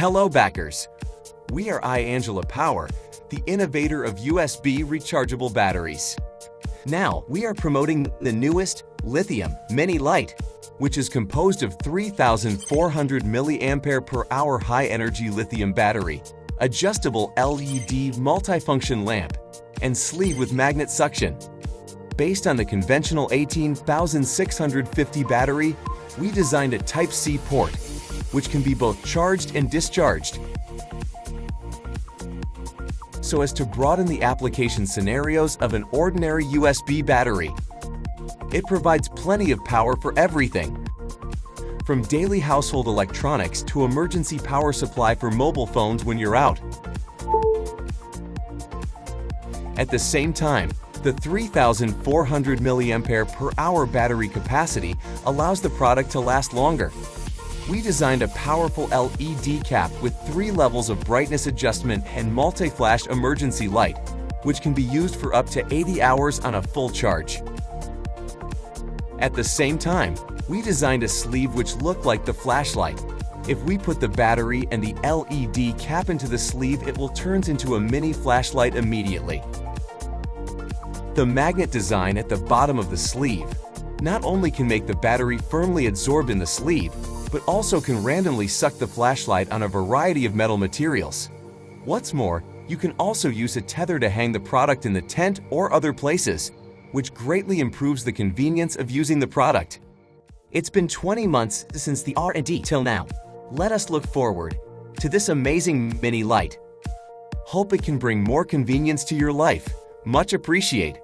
Hello backers! We are Angela Power, the innovator of USB rechargeable batteries. Now, we are promoting the newest lithium mini light, which is composed of 3,400 mAh high-energy lithium battery, adjustable LED multifunction lamp, and sleeve with magnet suction. Based on the conventional 18,650 battery, we designed a Type-C port, which can be both charged and discharged, so as to broaden the application scenarios of an ordinary USB battery. It provides plenty of power for everything, from daily household electronics to emergency power supply for mobile phones when you're out. At the same time, the 3,400 mAh battery capacity allows the product to last longer. We designed a powerful LED cap with 3 levels of brightness adjustment and multi-flash emergency light, which can be used for up to 80 hours on a full charge. At the same time, we designed a sleeve which looked like the flashlight. If we put the battery and the LED cap into the sleeve, it will turn into a mini flashlight immediately. The magnet design at the bottom of the sleeve not only can make the battery firmly absorbed in the sleeve, but also can randomly suck the flashlight on a variety of metal materials. What's more, you can also use a tether to hang the product in the tent or other places, which greatly improves the convenience of using the product. It's been 20 months since the R&D till now. Let us look forward to this amazing mini light. Hope it can bring more convenience to your life. Much appreciate.